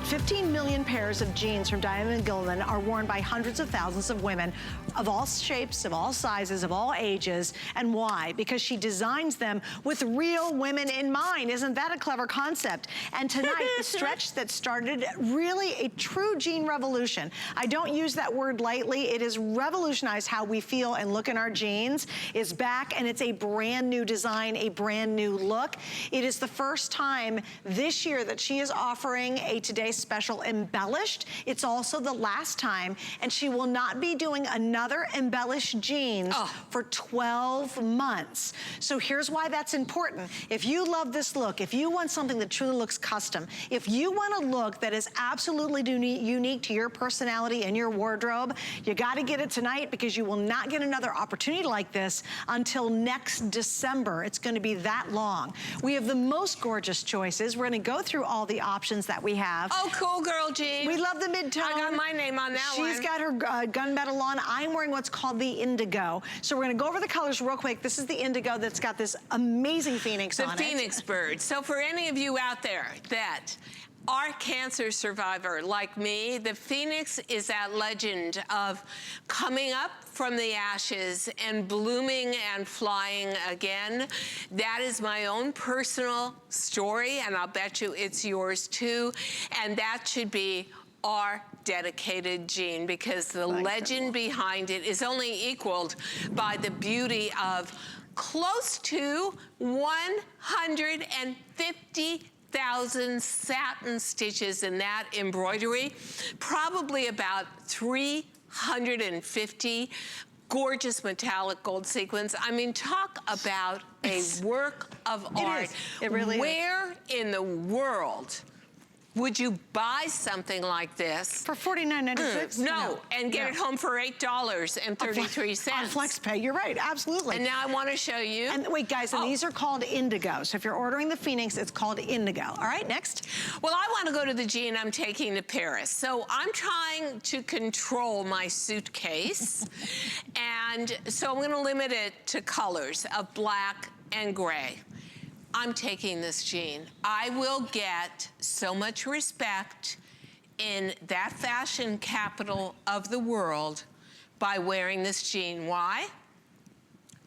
15 million pairs of jeans from Diane Gilman are worn by hundreds of thousands of women of all shapes, of all sizes, of all ages. And why? Because she designs them with real women in mind. Isn't that a clever concept? And tonight, the stretch that started really a true jean revolution. I don't use that word lightly. It has revolutionized how we feel and look in our jeans. Is back, and it's a brand new design, a brand new look. It is the first time this year that she is offering a Today Special embellished. It's also the last time, and she will not be doing another embellished jeans for 12 months. So here's why that's important. If you love this look, if you want something that truly looks custom, if you want a look that is absolutely unique to your personality and your wardrobe, you gotta get it tonight, because you will not get another opportunity like this until next December. It's gonna be that long. We have the most gorgeous choices. We're gonna go through all the options that we have. Oh, cool girl, Jean. We love the mid-tone. I got my name on that one. She's got her gunmetal on. I'm wearing what's called the indigo. So we're gonna go over the colors real quick. This is the indigo that's got this amazing phoenix on it. The phoenix bird. So for any of you out there that are cancer survivor like me, the phoenix is that legend of coming up from the ashes and blooming and flying again. That is my own personal story, and I'll bet you it's yours too. And that should be our dedicated jean, because the legend behind it is only equaled by the beauty of close to 150,000 satin stitches in that embroidery, probably about 350 gorgeous metallic gold sequins. I mean, talk about a work of art. It really Where in the world would you buy something like this? For $49.96? No, and get it home for $8.33. On FlexPay, you're right, absolutely. And now I want to show you. And wait, guys, and these are called indigo. So if you're ordering the Phoenix, it's called indigo. All right, next. Well, I want to go to the jean I'm taking to Paris. So I'm trying to control my suitcase. And so I'm going to limit it to colors of black and gray. I'm taking this jean. I will get so much respect in that fashion capital of the world by wearing this jean. Why?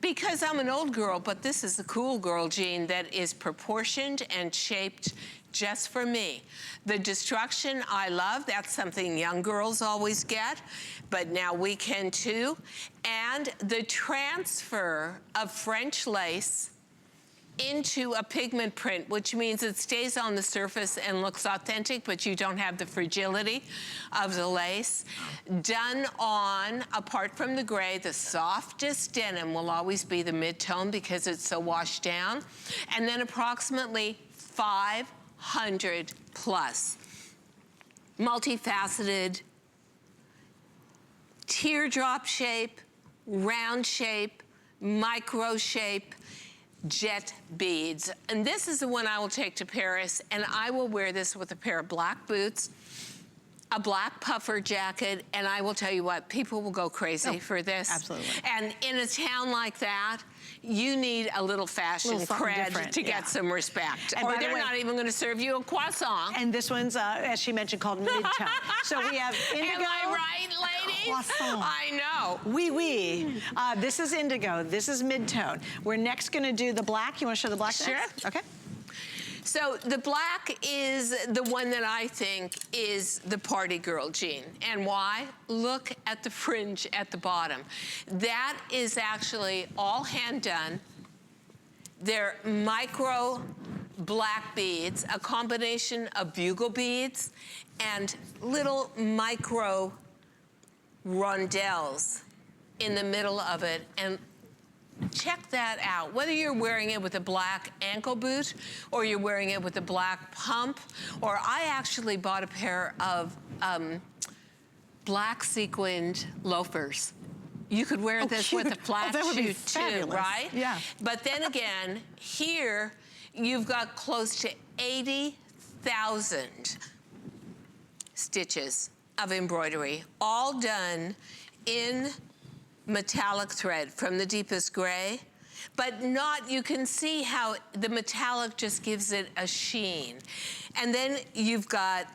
Because I'm an old girl, but this is a cool girl jean that is proportioned and shaped just for me. The destruction I love, that's something young girls always get, but now we can too. And the transfer of French lace into a pigment print, which means it stays on the surface and looks authentic, but you don't have the fragility of the lace. Done on, apart from the gray, the softest denim will always be the mid-tone because it's so washed down. And then approximately 500 plus. Multifaceted, teardrop shape, round shape, micro shape, jet beads. And this is the one I will take to Paris, and I will wear this with a pair of black boots, a black puffer jacket, and I will tell you what, people will go crazy for this. Absolutely. And in a town like that, you need a little fashion cred to get some respect. And or they're not even gonna serve you a croissant. And this one's, as she mentioned, called mid-tone. So we have indigo. Am I right, ladies? Croissant. I know. Oui. This is indigo, this is mid-tone. We're next gonna do the black. You wanna show the black next? Okay. So the black is the one that I think is the party girl jean. And why? Look at the fringe at the bottom. That is actually all hand done. They're micro black beads, a combination of bugle beads and little micro rondelles in the middle of it. And check that out. Whether you're wearing it with a black ankle boot or you're wearing it with a black pump, or I actually bought a pair of black sequined loafers. You could wear this with a flat shoe too, right? Yeah. But then again, here you've got close to 80,000 stitches of embroidery, all done in metallic thread from the deepest gray, but not, you can see how the metallic just gives it a sheen. And then you've got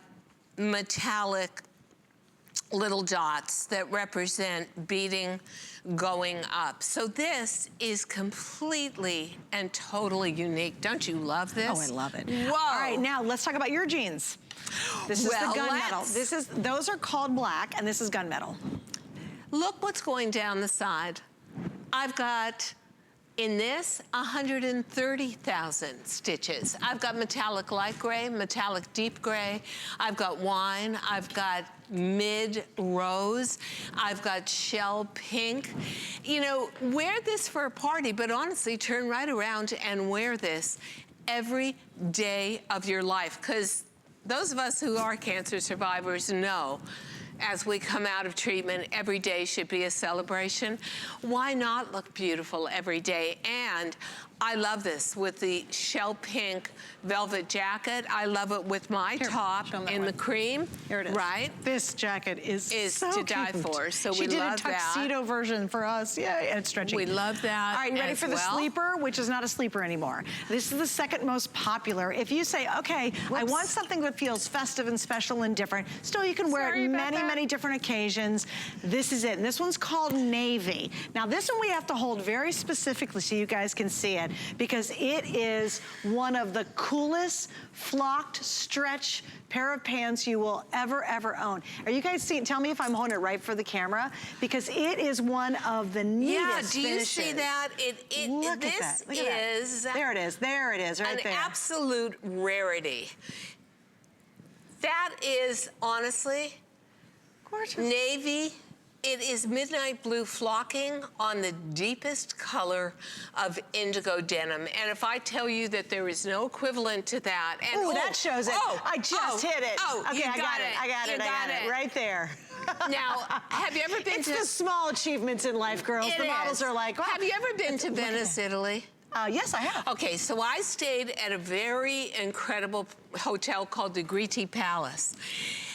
metallic little dots that represent beading going up. So this is completely and totally unique. Don't you love this? Oh, I love it. Whoa. All right, now let's talk about your jeans. This is the gunmetal. Those are called black, and this is gunmetal. Look what's going down the side. I've got, in this, 130,000 stitches. I've got metallic light gray, metallic deep gray. I've got wine. I've got mid rose. I've got shell pink. You know, wear this for a party, but honestly, turn right around and wear this every day of your life. Because those of us who are cancer survivors know as we come out of treatment, every day should be a celebration. Why not look beautiful every day? And I love this with the shell pink velvet jacket. I love it with my top in the cream. Here it is. Right? This jacket is so to die cute. for. So she we did love a tuxedo version for us. Yeah, and it's stretchy. We love that. All right, you ready as for the well? sleeper, which is not a sleeper anymore? This is the second most popular. If you say, okay, I want something that feels festive and special and different, still you can wear it many different occasions. This is it. And this one's called Navy. Now this one we have to hold very specifically so you guys can see it, because it is one of the coolest flocked stretch pair of pants you will ever own. Are you guys seeing? Tell me if I'm holding it right for the camera, because it is one of the neatest do you finishes. see that? Look at that. Look at that. There it is. There it is. Right there. An absolute rarity. That is honestly Gorgeous. navy. It is midnight blue flocking on the deepest color of indigo denim. And if I tell you that there is no equivalent to that, and that shows it. I just hit it. Okay, I got it. I got it. Right there. Now, have you ever been to... It's the small achievements in life, girls. The models are like, oh. Have you ever been to Venice, Italy? Yes, I have. Okay, so I stayed at a very incredible hotel called the Gritti Palace.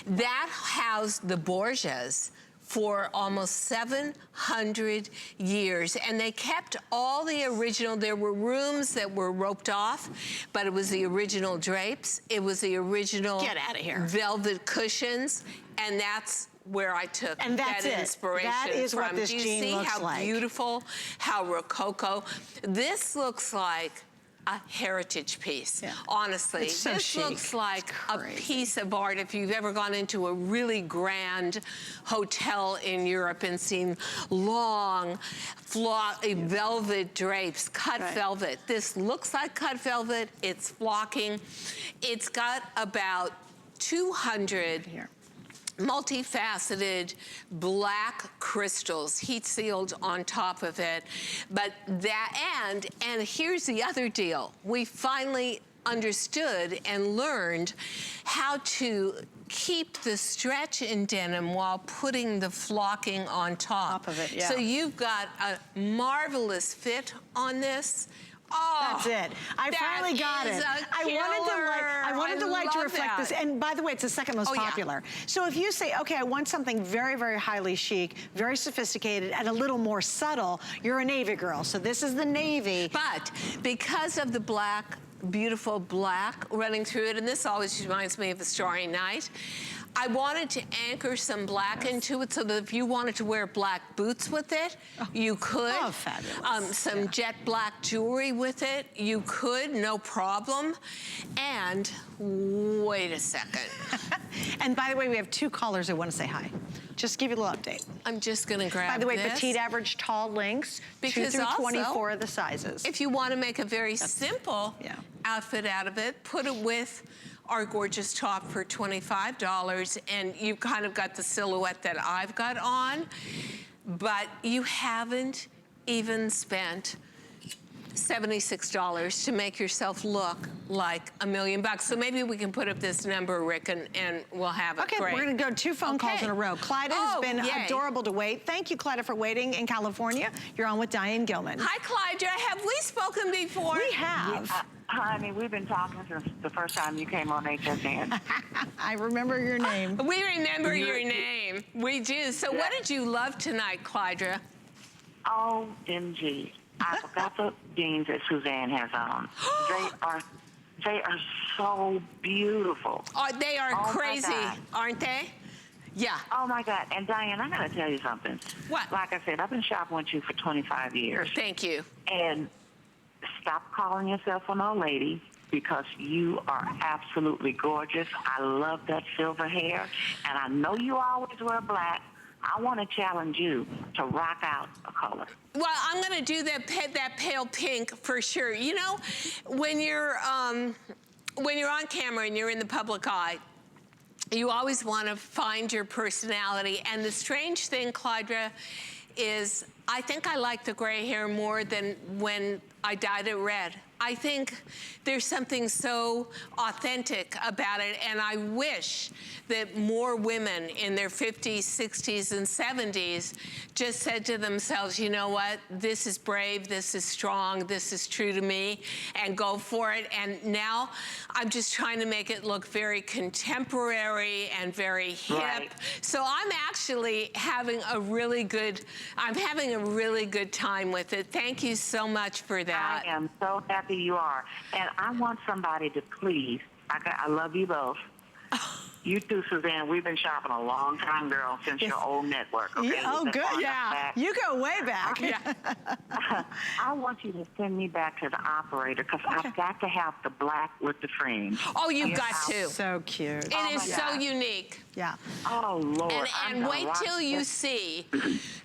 That housed the Borgias for almost 700 years. And they kept all the original, there were rooms that were roped off, but it was the original drapes, it was the original Get out of here. velvet cushions, and that's where I took that inspiration That is from. what this Do you jean see looks how like. beautiful, how rococo? This looks like a heritage piece. Yeah. Flossy. It's so This chic. looks like a crazy. piece of art. If you've ever gone into a really grand hotel in Europe and seen long velvet drapes, cut velvet. This looks like cut velvet. It's flocking. It's got about 200 multifaceted black crystals, heat sealed on top of it. But that, and here's the other deal. We finally understood and learned how to keep the stretch in denim while putting the flocking on top of it, yeah. So you've got a marvelous fit on this. Oh, that's it. I finally got it. I wanted the light to reflect this. And by the way, it's the second most popular. Yeah. So if you say, okay, I want something very, very highly chic, very sophisticated, and a little more subtle, you're a navy girl. So this is the navy. But because of the black, beautiful black running through it, and this always reminds me of a Starry Night, I wanted to anchor some black into it so that if you wanted to wear black boots with it, you could. Oh, fabulous. Some jet black jewelry with it, you could, no problem. And wait a second. And by the way, we have two callers I want to say hi. Just give you a little update. I'm just going to grab By the way, this. petite, average, tall lengths, because 2 through also, 24 of the sizes. If you want to make a very simple outfit out of it, put it with our gorgeous top for $25, and you've kind of got the silhouette that I've got on, but you haven't even spent $76 to make yourself look like $1 million. So maybe we can put up this number, Rick, and we'll have it. Okay, great. We're gonna go 2 phone calls in a row. Clyda has been adorable to wait. Thank you, Clyda, for waiting in California. You're on with Diane Gilman. Hi, Clyda. Have we spoken before? We have. Honey, we've been talking since the first time you came on HSN. I remember your name. We remember your name. We do. So what did you love tonight, Clyda? OMG. I forgot the jeans that Suzanne has on. They are so beautiful. Oh, they are Oh, my crazy, God. aren't they? Yeah. Oh, my God. And, Diane, I got to tell you something. What? Like I said, I've been shopping with you for 25 years. Thank you. And stop calling yourself an old lady, because you are absolutely gorgeous. I love that silver hair. And I know you always wear black. I want to challenge you to rock out a color. Well, I'm going to do that pale pink for sure. You know, when you're on camera and you're in the public eye, you always want to find your personality. And the strange thing, Clydra, is I think I like the gray hair more than when I dyed it red. I think there's something so authentic about it, and I wish that more women in their 50s, 60s, and 70s just said to themselves, you know what, this is brave, this is strong, this is true to me, and go for it. And now I'm just trying to make it look very contemporary and very hip. Right. So I'm actually having a really good time with it. Thank you so much for that. I am so happy you are. And I want somebody to please, I love you both. You too, Suzanne. We've been shopping a long time, girl, since your old network. Okay? Yeah, oh, good. Yeah. You go way back. Yeah. I want you to send me back to the operator, because I've got to have the black with the frame. Oh, you've got to. So cute. It is so unique. Yeah. Oh, Lord. And wait till you see,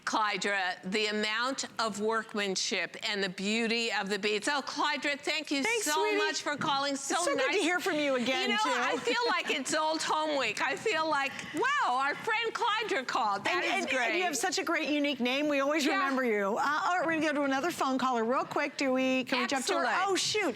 Clydra, the amount of workmanship and the beauty of the beads. Oh, Clydra, thank you Thanks, so sweetie. much for calling. So It's so nice good to hear from you again, You know, too. I feel like it's Old Home Week. I feel like, wow, our friend Clydra called. That is great. And you have such a great, unique name. We always remember you. All right, we're going to go to another phone caller real quick. Can we jump to her? Excellent. Oh, shoot.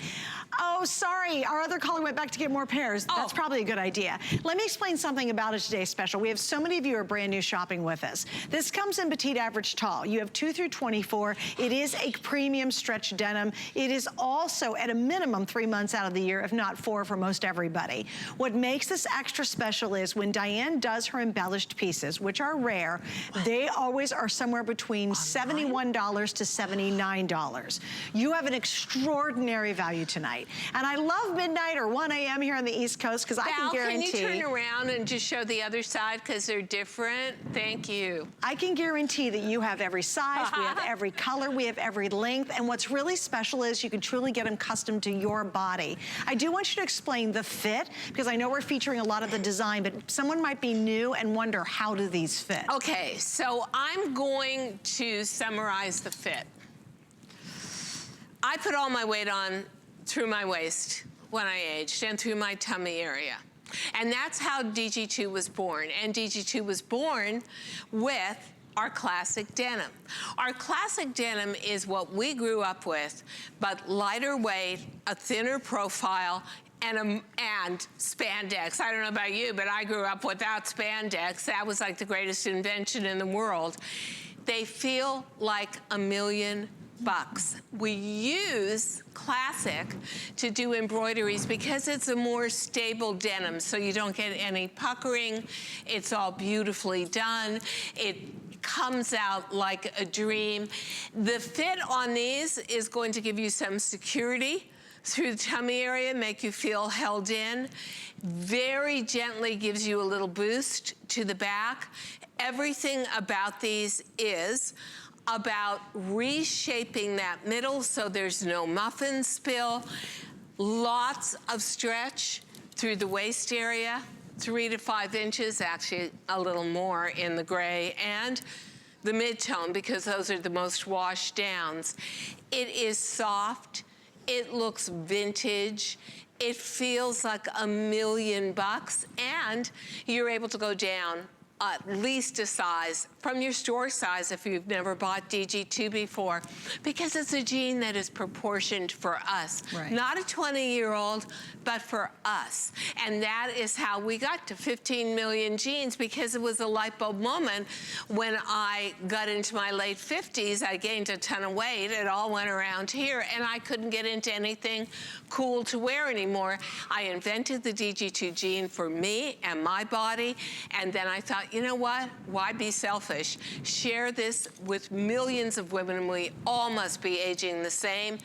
Oh, sorry. Our other caller went back to get more pairs. That's probably a good idea. Let me explain something about it today's special. We have so many of you who are brand new shopping with us. This comes in petite, average, tall. You have 2 through 24. It is a premium stretch denim. It is also at a minimum 3 months out of the year, if not 4 for most everybody. What makes this extra special is when Diane does her embellished pieces, which are rare, they always are somewhere between $71 to $79. You have an extraordinary value tonight. And I love midnight or 1 a.m. here on the East Coast, because I can guarantee. Can you turn around and just show the other side, because they're different? Thank you. I can guarantee that you have every size, we have every color, we have every length, and what's really special is you can truly get them custom to your body. I do want you to explain the fit, because I know we're featuring a lot of the design, but someone might be new and wonder, how do these fit? Okay, so I'm going to summarize the fit. I put all my weight on through my waist when I aged and through my tummy area. And that's how DG2 was born. And DG2 was born with our classic denim. Our classic denim is what we grew up with, but lighter weight, a thinner profile, and spandex. I don't know about you, but I grew up without spandex. That was like the greatest invention in the world. They feel like $1 million. We use classic to do embroideries because it's a more stable denim, so you don't get any puckering. It's all beautifully done. It comes out like a dream. The fit on these is going to give you some security through the tummy area, make you feel held in. Very gently gives you a little boost to the back. Everything about these is about reshaping that middle so there's no muffin spill. Lots of stretch through the waist area, 3 to 5 inches, actually a little more in the gray, and the mid-tone, because those are the most washed downs. It is soft, it looks vintage, it feels like $1 million, and you're able to go down at least a size from your store size if you've never bought DG2 before, because it's a jean that is proportioned for us. Right. Not a 20-year-old, but for us. And that is how we got to 15 million jeans, because it was a light bulb moment when I got into my late 50s. I gained a ton of weight. It all went around here, and I couldn't get into anything cool to wear anymore. I invented the DG2 jean for me and my body, and then I thought, you know what? Why be selfish? Share this with millions of women, and we all must be aging the same.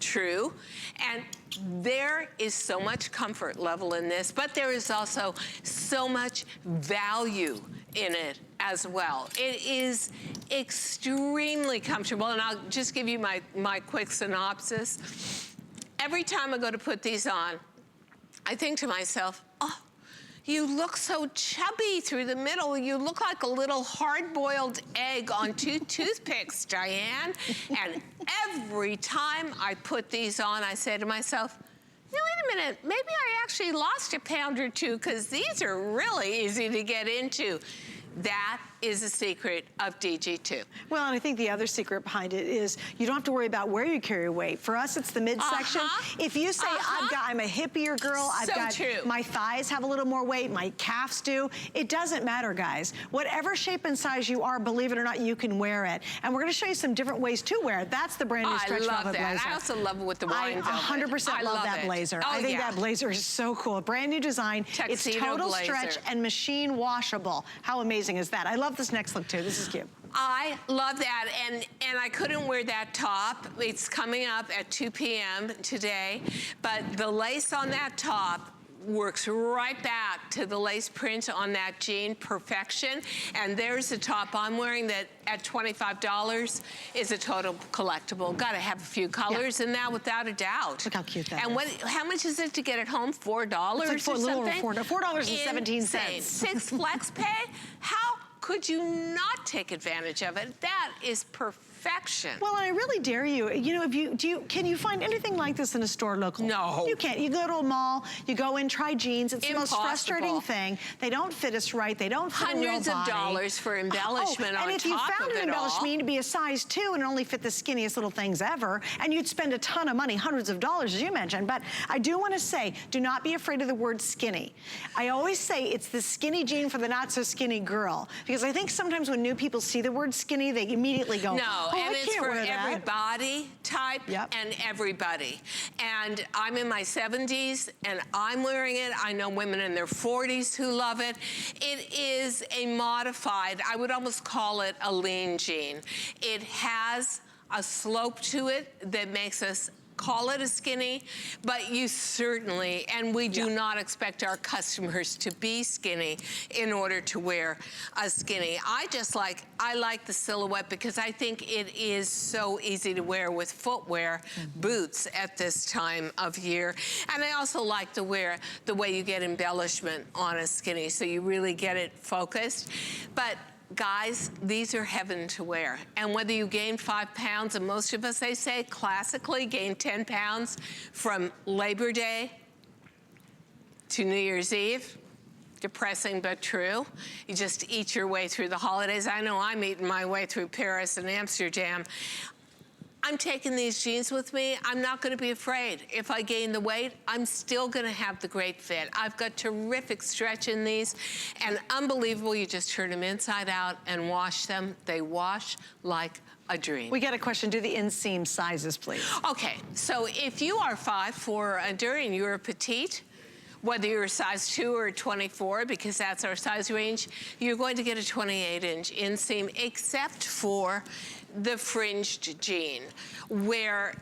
true. And there is so much comfort level in this, but there is also so much value in it as well. It is extremely comfortable, and I'll just give you my quick synopsis. Every time I go to put these on, I think to myself, oh, you look so chubby through the middle. You look like a little hard-boiled egg on 2 toothpicks, Diane. And every time I put these on, I say to myself, no, wait a minute, maybe I actually lost a pound or 2 because these are really easy to get into. That is the secret of DG2. Well, and I think the other secret behind it is you don't have to worry about where you carry your weight. For us, it's the midsection. If you say, I'm a hippier girl, my thighs have a little more weight, my calves do, it doesn't matter, guys. Whatever shape and size you are, believe it or not, you can wear it. And we're gonna show you some different ways to wear it. That's the brand new stretch velvet blazer. I also love it with the wine velvet. I 100% love that blazer. I think that blazer is so cool. Brand new design. It's total stretch and machine washable. How amazing is that? I love this next look too. This is cute. I love that, and I couldn't wear that top. It's coming up at 2 p.m. today, but the lace on that top works right back to the lace print on that jean, perfection. And there's the top I'm wearing that at $25 is a total collectible. Gotta have a few colors in that without a doubt. Look how cute that is. How much is it to get it home? $4 it's like or something? $4.17. 6 flex pay? How could you not take advantage of it? That is perfection. Well, I really dare you. You know, can you find anything like this in a store local? No. You can't. You go to a mall, you go in, try jeans. It's the most frustrating thing. They don't fit us right. They don't fit Hundreds of dollars for embellishment on top of it all. And if you found an embellishment, you need to be a size 2 and only fit the skinniest little things ever, and you'd spend a ton of money, hundreds of dollars, as you mentioned. But I do want to say, do not be afraid of the word skinny. I always say it's the skinny jean for the not so skinny girl. Because I think sometimes when new people see the word skinny, they immediately go, no, and it's for every body type and everybody. And I'm in my 70s and I'm wearing it. I know women in their 40s who love it. It is a modified, I would almost call it a lean jean. It has a slope to it that makes us call it a skinny, but you certainly, and we do not expect our customers to be skinny in order to wear a skinny. I like the silhouette because I think it is so easy to wear with footwear, boots at this time of year. And I also like the way you get embellishment on a skinny, so you really get it focused. But guys, these are heaven to wear. And whether you gain 5 pounds, and most of us, they say, classically gain 10 pounds from Labor Day to New Year's Eve, depressing but true. You just eat your way through the holidays. I know I'm eating my way through Paris and Amsterdam. I'm taking these jeans with me. I'm not gonna be afraid. If I gain the weight, I'm still gonna have the great fit. I've got terrific stretch in these, and unbelievable, you just turn them inside out and wash them. They wash like a dream. We get a question, do the inseam sizes, please. Okay, so if you are 5'4" or under and you're a petite, whether you're a size 2 or a 24, because that's our size range, you're going to get a 28-inch inseam, except for the fringed jean, where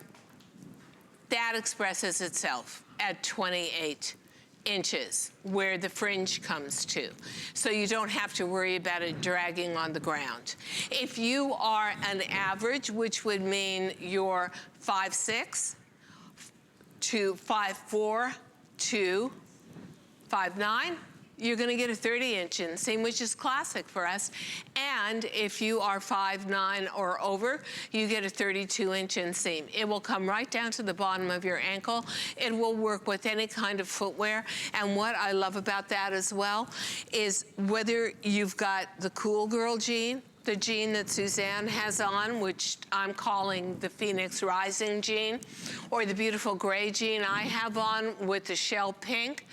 that expresses itself at 28 inches, where the fringe comes to. So you don't have to worry about it dragging on the ground. If you are an average, which would mean you're 5'6" to 5'4" to 5'9", you're gonna get a 30-inch inseam, which is classic for us. And if you are 5'9" or over, you get a 32-inch inseam. It will come right down to the bottom of your ankle. It will work with any kind of footwear. And what I love about that as well is whether you've got the cool girl jean, the jean that Suzanne has on, which I'm calling the Phoenix Rising jean, or the beautiful gray jean I have on with the shell pink.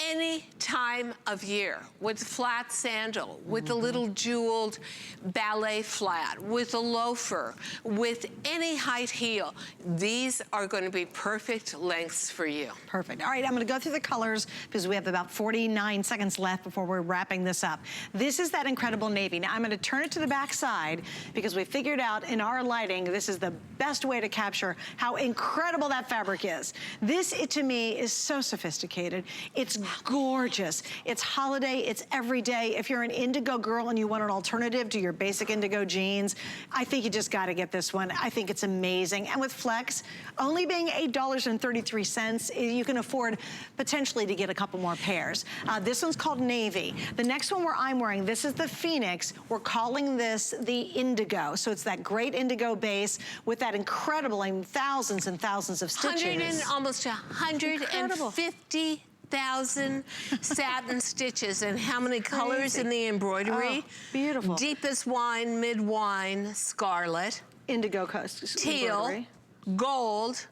any time of year, with flat sandal, with a little jeweled ballet flat, with a loafer, with any height heel. These are going to be perfect lengths for you. Perfect. All right, I'm going to go through the colors because we have about 49 seconds left before we're wrapping this up. This is that incredible navy. Now, I'm going to turn it to the back side because we figured out in our lighting, this is the best way to capture how incredible that fabric is. This, to me, is so sophisticated. It's gorgeous. It's holiday. It's everyday. If you're an indigo girl and you want an alternative to your basic indigo jeans, I think you just got to get this one. I think it's amazing. And with Flex, only being $8.33, you can afford potentially to get a couple more pairs. This one's called Navy. The next one where I'm wearing, this is the Phoenix. We're calling this the Indigo. So it's that great indigo base with that incredible, I mean, thousands and thousands of stitches. Almost 150,000 satin stitches, and how many colors in the embroidery? Oh, beautiful. Deepest wine, mid wine, scarlet, indigo coast, teal, embroidery. gold,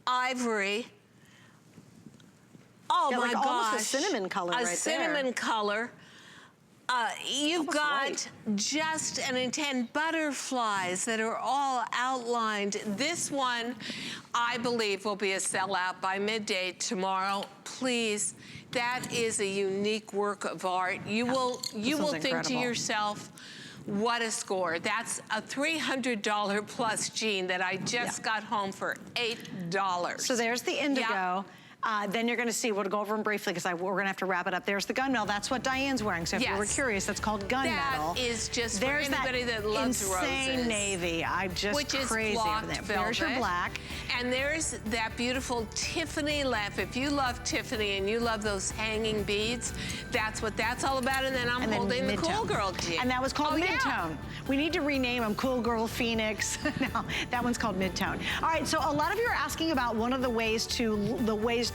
ivory. Oh Yeah, my like gosh. almost a cinnamon color right there. A cinnamon color. You've Almost got white. just an intent butterflies that are all outlined. This one, I believe, will be a sellout by midday tomorrow. Please, that is a unique work of art. You will think incredible. to yourself, what a score. That's a $300 plus jean that I just got home for $8. So there's the indigo. Yeah. Then you're going to see, we'll go over them briefly because we're going to have to wrap it up. There's the gunmetal. That's what Diane's wearing. So if you were curious, that's called gunmetal. That is just there's for anybody that loves insane roses. navy. I'm just Which is crazy over there. blocked There's your velvet. black. And there's that beautiful Tiffany lamp. If you love Tiffany and you love those hanging beads, that's what that's all about. And then I'm holding the Cool Girl jean. And that was called Midtone. Yeah. We need to rename them Cool Girl Phoenix. No, that one's called Midtone. All right, so a lot of you are asking about one of the ways to wear it.